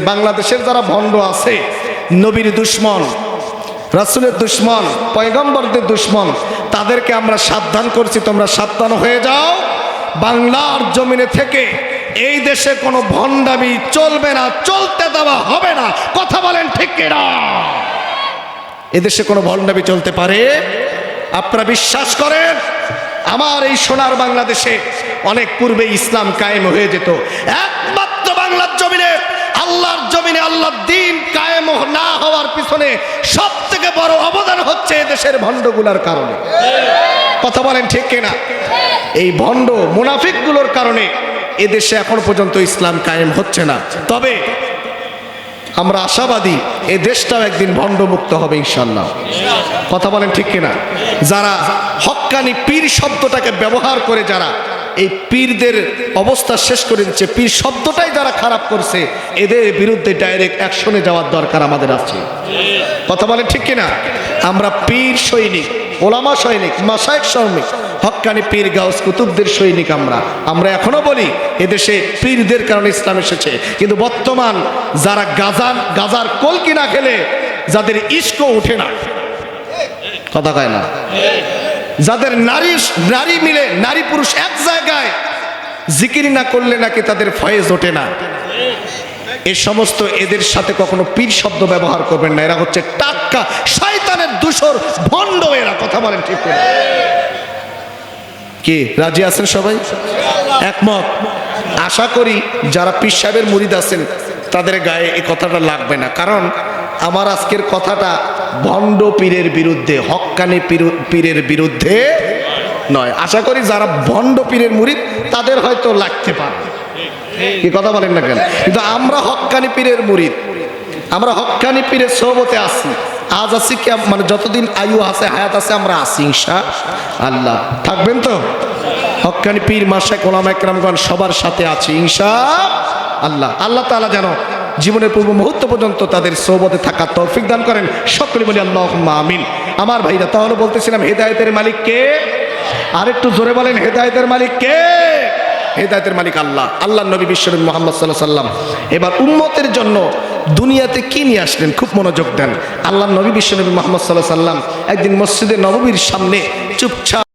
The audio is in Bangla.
বাংলাদেশের যারা ভণ্ড আছে, নবীর দুশ্মন, রাসূলের দুশ্মন, পয়গম্বরদের দুশ্মন, তাদেরকে আমরা সাবধান করছি, তোমরা সাবধান হয়ে যাও। বাংলার জমিনে থেকে এই দেশে কোনো ভণ্ডামি চলবে না, চলতে দেওয়া হবে না। কথা বলেন ঠিক কিনা? এদেশে কোনো ভণ্ডামি চলতে পারে? আপনারা বিশ্বাস করেন আমার এই সোনার বাংলাদেশে অনেক পূর্বে ইসলাম কায়েম হয়ে যেত। একমাত্র বাংলার জমিনে, আল্লাহর জমিনে আল্লাহর দ্বীন কায়েম না হওয়ার পিছনে সব থেকে বড় অবদান হচ্ছে এদেশের ভণ্ডগুলোর কারণে। কথা বলেন ঠিক কিনা? এই ভণ্ড মুনাফিকগুলোর কারণে এদেশে এখন পর্যন্ত ইসলাম কায়েম হচ্ছে না। তবে আমরা আশাবাদী এই দেশটাও একদিন ভণ্ডমুক্ত হবে ইনশাআল্লাহ। কথা বলেন ঠিক কিনা? যারা হক্কানি পীর শব্দটাকে ব্যবহার করে যারা এই পীরদের অবস্থা শেষ করে দিচ্ছে, পীর শব্দটাই যারা খারাপ করছে, এদের বিরুদ্ধে ডাইরেক্ট অ্যাকশনে যাওয়ার দরকার আমাদের আছে। কথা বলেন ঠিক কিনা? আমরা পীর সৈনিক, ওলামা সৈনিক, মাশায়েখ সৈনিক, হক্কানি পীর গাউস কুতুবদের সৈনিক। আমরা এখনো বলি এদেশে পীরদের কারণে ইসলাম এসেছে। কিন্তু বর্তমান যারা গাজার কলকি না খেলে যাদের ইস্ক ওঠে না, কথা কয় না, যাদের নারী মিলে নারী পুরুষ এক জায়গায় জিকির না করলে নাকি তাদের ফয়েজ ওঠে না, এ সমস্ত এদের সাথে কখনো পীর শব্দ ব্যবহার করবেন না। এরা হচ্ছে টাটকা শয়তানের দূষর ভণ্ড এরা। কথা বলেন ঠিক করে? কি রাজি আছেন সবাই? একমত? আশা করি যারা পীর সাহেবের মুরিদ আছেন তাদের গায়ে এই কথাটা লাগবে না, কারণ আমার আজকের কথাটা ভণ্ড পীরের বিরুদ্ধে, হক্কানি পীরের বিরুদ্ধে নয়। আশা করি যারা ভণ্ড পীরের মুরিদ তাদের হয়তো লাগতে পারে, কি কথা বলেন না কেন? কিন্তু আমরা হক্কানি পীরের মুরিদ, আমরা হক্কানি পীরের সোহবতে আছি, আজ আছি কি, মানে যতদিন আয়ু আছে, হায়াত আছে, আমরা আছি ইনশাআল্লাহ। থাকবেন তো? হক্কানি পীর মাশায়েখ ওলামা ইকরামগণ সবার সাথে আছি ইনশাআল্লাহ। আল্লাহ তাআলা যেন জীবনের পূর্ব মুহূর্ত পর্যন্ত তাদের সোহবতে থাকার তৌফিক দান করেন। সকলে বলি আল্লাহুম্মা আমিন। আমার ভাইরা, তাহলে বলতেছিলাম হেদায়েতের মালিক কে? আরেকটু জোরে বলেন, হেদায়েতের মালিক কে? হেদায়েতের মালিক আল্লাহ। আল্লাহর নবী বিশ্বনবী মুহাম্মদ সাল্লাল্লাহু আলাইহি সাল্লাম এবার উম্মতের জন্য দুনিয়াতে কি নিয়ে আসলেন খুব মনোযোগ দেন। আল্লাহর নবী বিশ্বনবী মুহাম্মদ সাল্লাল্লাহু আলাইহি সাল্লাম একদিন মসজিদে নববীর সামনে চুপচাপ